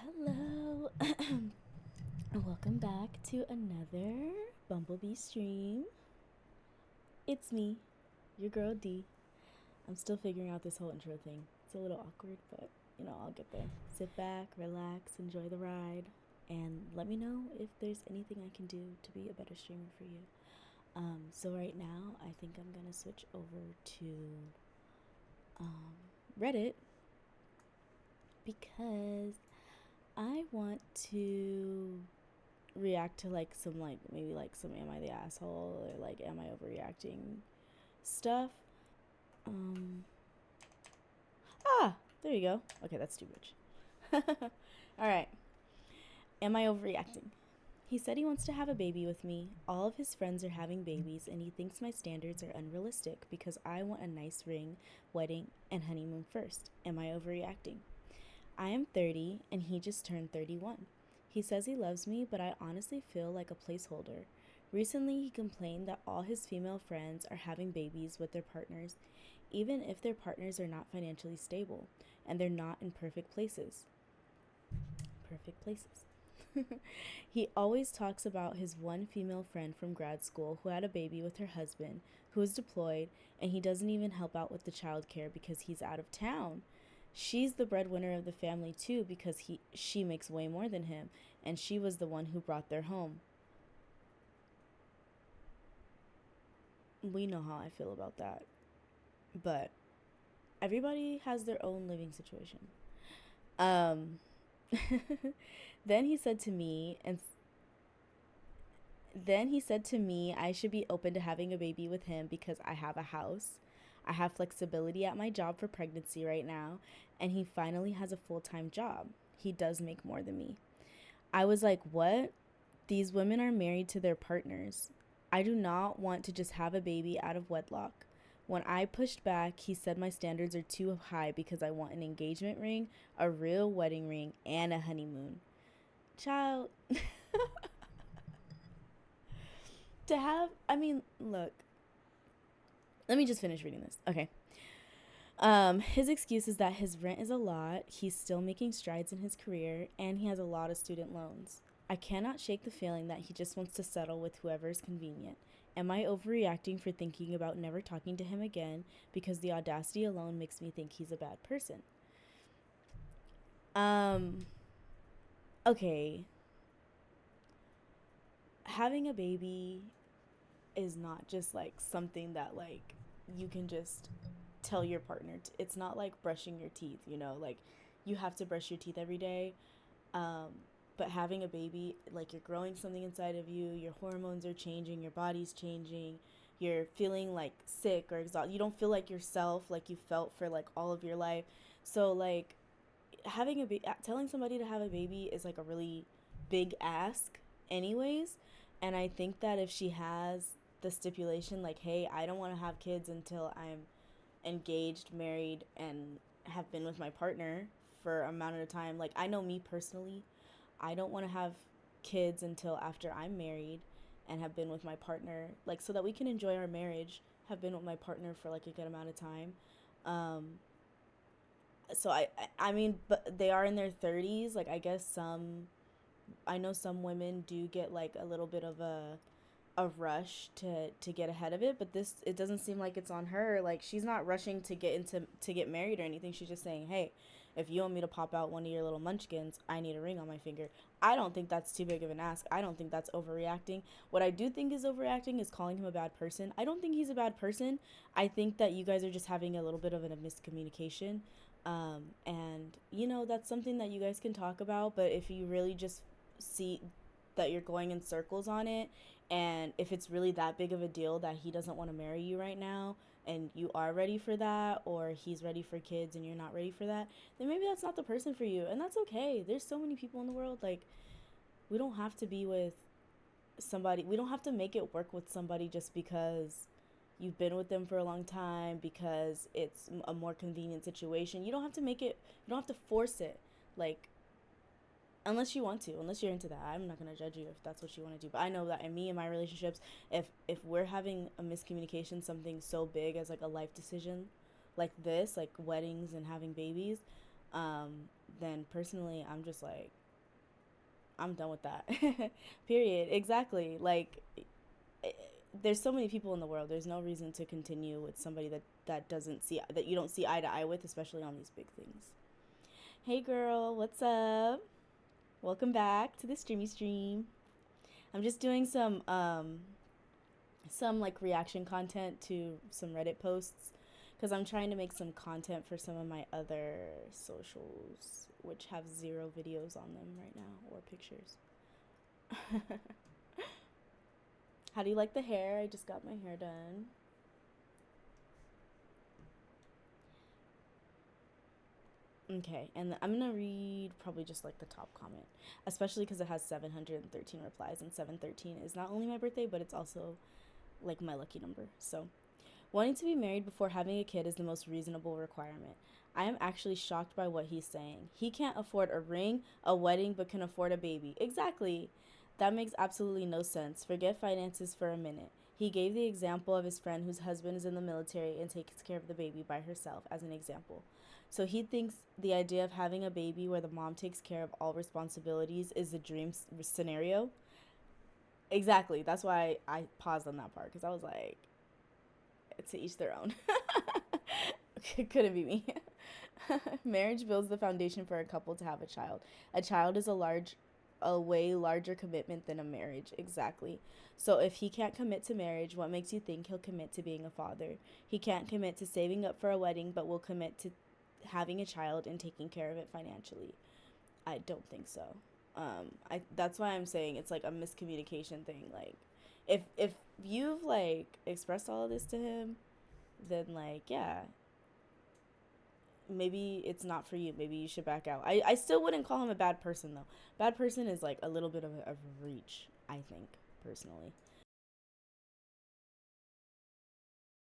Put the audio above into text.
Hello. Welcome back to another Bumblebee stream. It's me, your girl D. I'm still figuring out this whole intro thing. It's a little awkward, but I'll get there. Sit back, relax, enjoy the ride, and let me know if there's anything I can do to be a better streamer for you. So right now, I think I'm gonna switch over to Reddit because I want to react to maybe some am I the asshole or like am I overreacting stuff. Um there you go. Okay, that's too much. All right. Am I overreacting? He said he wants to have a baby with me. All of his friends are having babies and he thinks my standards are unrealistic because I want a nice ring, wedding, and honeymoon first. Am I overreacting? I am 30 and he just turned 31. He says he loves me, but I honestly feel like a placeholder. Recently, he complained that all his female friends are having babies with their partners, even if their partners are not financially stable and they're not in perfect places. Perfect places. He always talks about his one female friend from grad school who had a baby with her husband, who is deployed, and he doesn't even help out with the childcare because he's out of town. She's the breadwinner of the family too because she makes way more than him, and she was the one who brought their home. We know how I feel about that. But everybody has their own living situation. Um then he said to me and then he said to me I should be open to having a baby with him because I have a house. I have flexibility at my job for pregnancy right now, and he finally has a full-time job. He does make more than me. I was like, "What? These women are married to their partners. I do not want to just have a baby out of wedlock." When I pushed back, he said my standards are too high because I want an engagement ring, a real wedding ring, and a honeymoon. Child, look, let me just finish reading this. Okay. His excuse is that his rent is a lot, he's still making strides in his career, and he has a lot of student loans. I cannot shake the feeling that he just wants to settle with whoever is convenient. Am I overreacting for thinking about never talking to him again because the audacity alone makes me think he's a bad person? Okay. Having a baby is not just like something that like you can just tell your partner. It's not like brushing your teeth, like you have to brush your teeth every day. But having a baby, like you're growing something inside of you, your hormones are changing, your body's changing, you're feeling like sick or exhausted. You don't feel like yourself like you felt for like all of your life. So like telling somebody to have a baby is like a really big ask anyways. And I think that if she has the stipulation like, hey, I don't want to have kids until I'm engaged, married, and have been with my partner for a amount of time. Like, I know me personally, I don't want to have kids until after I'm married and have been with my partner, like, so that we can enjoy our marriage, have been with my partner for like a good amount of time. Um, so I mean, but they are in their 30s. Like, I guess I know some women do get like a little bit of a rush to get ahead of it, but this, it doesn't seem like it's on her. Like, she's not rushing to get married or anything. She's just saying, hey, if you want me to pop out one of your little munchkins, I need a ring on my finger. I don't think that's too big of an ask. I don't think that's overreacting. What I do think is overreacting is calling him a bad person. I don't think he's a bad person. I think that you guys are just having a little bit of a miscommunication. And that's something that you guys can talk about, but if you really just see that you're going in circles on it, and if it's really that big of a deal that he doesn't want to marry you right now and you are ready for that, or he's ready for kids and you're not ready for that, then maybe that's not the person for you, and that's okay. There's so many people in the world. Like, we don't have to be with somebody, we don't have to make it work with somebody just because you've been with them for a long time, because it's a more convenient situation. You don't have to make it, you don't have to force it. Like, unless you want to, unless you're into that, I'm not going to judge you if that's what you want to do. But I know that in me and my relationships, if we're having a miscommunication, something so big as like a life decision like this, like weddings and having babies, then personally, I'm just like, I'm done with that. Period. Exactly. Like, eh, there's so many people in the world. There's no reason to continue with somebody that doesn't see that you don't see eye to eye with, especially on these big things. Hey girl, what's up? Welcome back to the streamy stream. I'm just doing some like reaction content to some Reddit posts because I'm trying to make some content for some of my other socials which have zero videos on them right now or pictures. How do you like the hair? I just got my hair done. Okay, and I'm gonna read probably just like the top comment, especially because it has 713 replies, and 713 is not only my birthday, but it's also like my lucky number. So, wanting to be married before having a kid is the most reasonable requirement. I am actually shocked by what he's saying. He can't afford a ring, a wedding, but can afford a baby. Exactly. That makes absolutely no sense. Forget finances for a minute. He gave the example of his friend whose husband is in the military and takes care of the baby by herself as an example. So he thinks the idea of having a baby where the mom takes care of all responsibilities is a dream scenario. Exactly. That's why I paused on that part because I was like, to each their own. Couldn't be me. Marriage builds the foundation for a couple to have a child. A child is a way larger commitment than a marriage. Exactly. So if he can't commit to marriage, what makes you think he'll commit to being a father? He can't commit to saving up for a wedding, but will commit to having a child and taking care of it financially. I don't think so. I That's why I'm saying it's like a miscommunication thing. Like, if you've like expressed all of this to him, then like yeah, maybe it's not for you. Maybe you should back out. I still wouldn't call him a bad person though. Bad person is like a little bit of a reach, I think, personally.